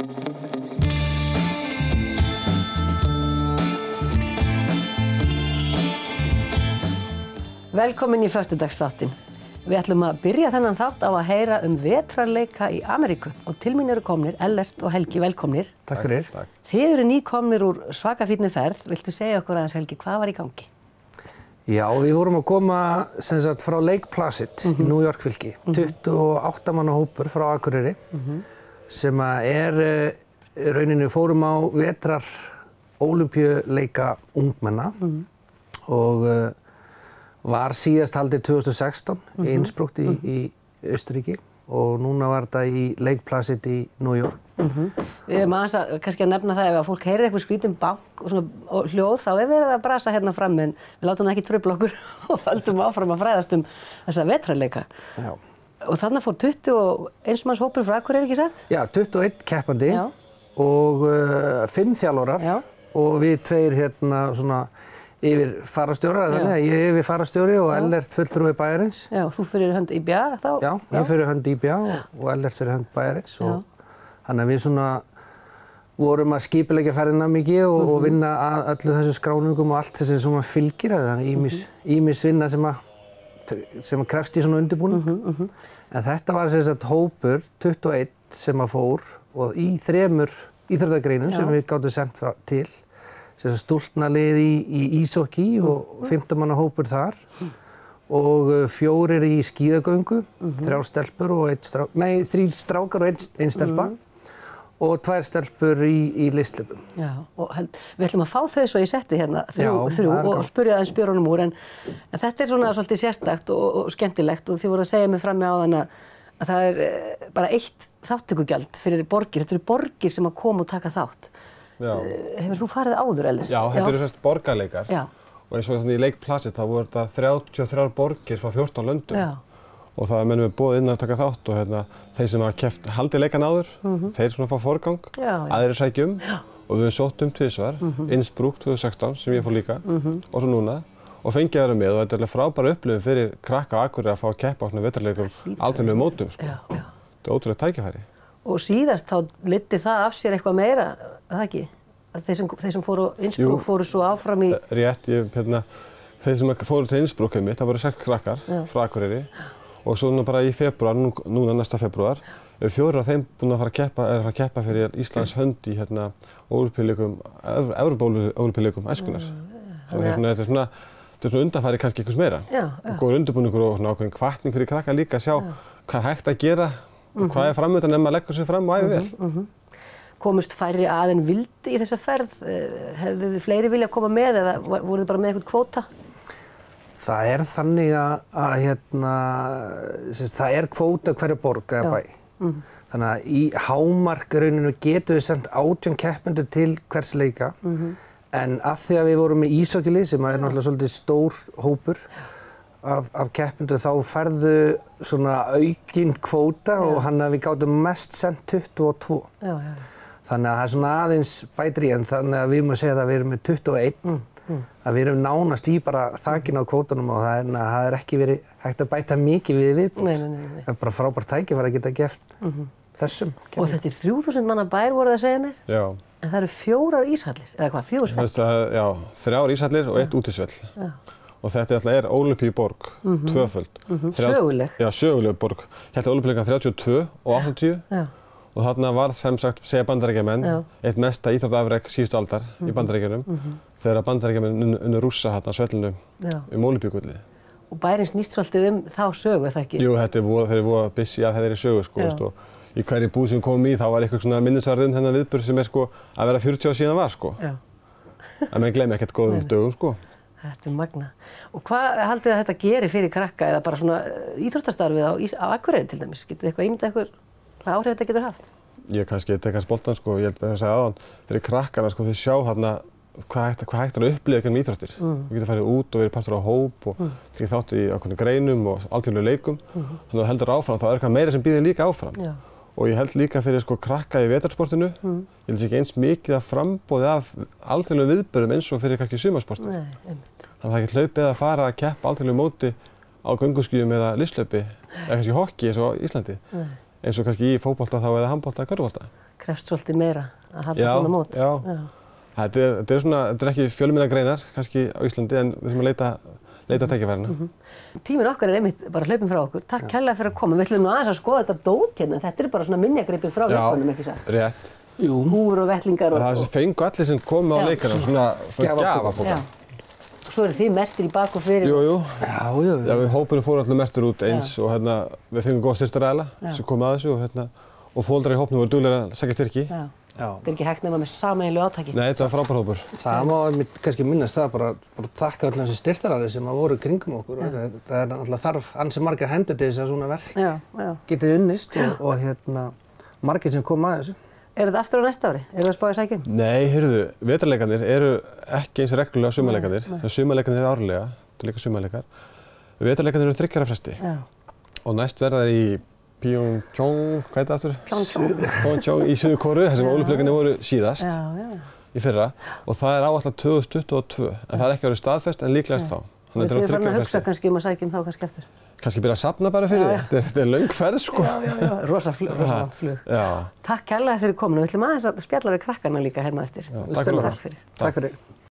Velkomin í föstudagsþáttinn. Við ætlum að byrja þennan þátt á að heyra vetrarleika í Ameríku og til mín eru komnir Ellert og Helgi, velkomnir. Takk fyrir. Þið eru nýkomnir úr svaka fínni ferð. Viltu segja okkur aðeins, Helgi, hvað var í gangi? Já, við vorum að koma sem sagt frá Lake Placid í New York fylki. 28 manna hópur frá Akureyri sem að rauninni fórum á vetrar ólympíuleika ungmenna og var síðast haldið 2016 í Innsbruck í Austurríki og núna var þetta í Lake Placid í New York. Við erum aðeins að kannski að nefna það ef að fólk heyrir eitthvað skrítinn bank og hljóð þá verið að brasa hérna fram en við látum það ekki trufla okkur og höldum áfram að fræðast þessa vetrarleika. Já. Og þarna fór 21 manns hópur frá Akureyri, ekki satt? Já, 21 keppandi og 5 þjálfarar og við tveir hérna svona yfir farastjórar, þannig að ég er yfir farastjóri og Ellert fulltrúi bæjarins. Já, þú fyrir hönd IBA þá? Já, ég fyrir hönd IBA og Ellert fyrir hönd bæjarins og þannig að við svona vorum að skipuleggja ferðina mikið og vinna að öllu þessu skráningum og allt þessu sem fylgir, þannig ýmis vinna sem krefst í svona undirbúning. En þetta var sem sagt hópur 21 sem að fór og í 3 íþróttagreinum sem við gátum sendt til. Stúlknalið í íshokkí og 15 manna hópur þar og 4 í skíðagöngu, 3 stelpur og 3 strákar og 1 stelpa og 2 stelpur í listhlaupum. Já, og við ætlum að fá þau svo í setti hérna, þrjú og spyrja aðeins spjörunum úr en þetta er svona svolítið sérstakt og skemmtilegt og þið voru að segja mig frammi áðan að það er bara 1 þátttökugjald fyrir borgir, þetta eru borgir sem að koma og taka þátt. Já. Hefur þú farið áður, Ellert? Já, þetta eru semst borgarleikar og eins og þannig í Lake Placid þá voru þetta 33 borgir frá 14 löndum og það mennum við boðið inn að taka þátt og þeir sem hafa haldið leikan áður, þeir svona fá forgang, aðrir sækja og við sóttum tvisvar, Innsbruck 2016 sem ég fór líka og svo núna og fengið að vera með og þetta er frábæra upplifun fyrir krakka á Akureyri að fá að keppa á svona vetrarleikum alþjóðlegum mótum sko. Þetta er ótrúlega tækifæri. Og síðast þá leiddi það af sér eitthvað meira, það ekki? Þeir sem fóru á Innsbruck fóru svo áfram í... Rétt, þeir sem fóru til Innsbruck það voru 6 krakkar frá Akureyri og svo bara í febrúar, núna næsta febrúar, 4 af þeim búin að fara að keppa fyrir Íslands hönd í ólympíuleikum, Evrópu-ólympíuleikum æskunnar. Þannig að þetta er svona undanfæri kannski einhvers meira. Góður undirbúningur og svona ákveðin hvatning fyrir krakka líka að sjá hvað er hægt að gera og hvað er framöndan ef maður leggur sig fram og æfir vel. Komust færri að en vildi í þessa ferð? Hefðu þið fleiri vilja að koma með eða voruð þið bara með eitthvað kvóta? Það er þannig að það er kvóta hverja borg eða bæ. Þannig að í hámarkrauninu getum við sendt 18 keppendur til hvers leika en að því að við vorum með íshokklið sem er náttúrulega svolítið stór hópur af keppendur þá færðu svona aukinn kvóta og hann að við gátum mest sendt 22. Þannig að það er svona aðeins bætir í en þannig að við má segja að við erum með 21 að við erum nánast í bara þakinn á kvótanum og það er ekki verið hægt að bæta mikið við viðbútt. Það er bara frábært tækifæri að geta gert þessum. Og þetta er 3000 manna bær voruð að segja mér? Já. En það eru 4 íshallir, eða hvað, 4 svell? Já, 3 íshallir og 1 útisvell. Og þetta er ólympíuborg, tvöföld. Söguleg? Já, söguleg borg. Hérna ólympíuleika 32 og 80 og þarna var sem sagt, segja Bandaríkjamenn, eitt mesta íþróttaafrek síðustu aldar í Bandaríkjunum þegar Bandaríkjamenn unnu Rússa hérna á svellinu ólympíugullið. Og bærinn snýst svolítið þá sögu, er það ekki? Jú, þeir voru busy af þeirri sögu sko, og í hverju búð sem komum í þá var eitthvað svona minnisvarði þennan viðburð sem sko að vera 40 ára síðan var sko. En menn gleymi ekkert góðum dögum sko. Þetta er magna. Og hvað haldið að þetta gerir fyrir krakka eða bara svona íþróttastarfið á Akureyri til dæmis? Getið þið eitthvað ímyndað ykkur hvað áhrif þetta getur haft? Ég kannski tekast boltan sko, ég held að það segja áðan fyrir krakkana sko, þau sjá þarna hvað hægt er að upplifa gegnum íþróttir. Þú getur farið út og verið partur á hóp og tekið þátt í ákveðnum greinum og alþjóðlegum leikum. Þannig að þú heldur áfram, þá er eitthvað meira sem býðir líka áfram. Og ég held líka fyrir sko krakka í vetrarsportinu, ég held ekki eins mikið að framboði af alþjóðlegum viðburðum eins og fyrir kannski sumarsportið. Þannig að það getur hlaupið að fara að keppa alþjóðlegu móti á gönguskíðum eða listhlaupi eða kannski hockey eins og á Íslandi. Eins og kannski í fótbolta þá eða handbolta eða körfubolta. krefst svolítið meira að halda svona mót. Já. Þetta er ekki fjölmiðlagreinar kannski á Íslandi en við þurfum að leita tækifærina. Tíminn okkar einmitt bara hlaupinn frá okkur. Takk kærlega fyrir að koma. Við ætlum nú aðeins að skoða þetta dót hérna. Þetta bara svona minjagripir frá leikunum, ekki satt? Já, rétt. Húfur og vettlingar og... Það fengu allir sem komu á leikana svona gjafapóka. Svo eru þið merktir í bak og fyrir. Jú. Já. Já, hópurinn fór allir merktir út eins og við fengum góða styrktaraðila sem komu að þessu og foreldrar í hópnum voru duglegir að sækja styrki. Það er ekki hægt nema með sameiginlegu átaki. Nei, þetta var frábær hópur. Það má kannski minnast það bara þakka öllum þessi styrktaraðilar sem voru kringum okkur. Það er náttúrulega þarf ansi margar hendur til þess að svona verk getið unnist og margir sem koma að þessu. Er þetta aftur á næsta ári? Eru það að spá í sækjum? Nei, heyrðu, vetrarleikarnir eru ekki eins reglulega sumarleikarnir. Sumarleikarnir eru árlega, þetta er líka sumarleikar. Vetrarleikarnir eru 3 ára fresti. Og næst verða þeir í Pyeongchang, hvað er þetta aftur? Pyeongchang í Suður-Kóreu, þar sem Ólympíuleikarnir voru síðast í fyrra. Og það er áætlað 2022, en það er ekki verið staðfest en líklegast þá. Við þurfum farin að hugsa kannski að sækjum þá kannski eftir. Kannski byrja að safna bara fyrir því. Þetta er löng ferð, sko. Já. Rosa langt flug. Takk kærlega fyrir komuna. Við ætlum aðeins að spjalla við krakkana líka hérna eftir. Takk fyrir. Takk fyrir.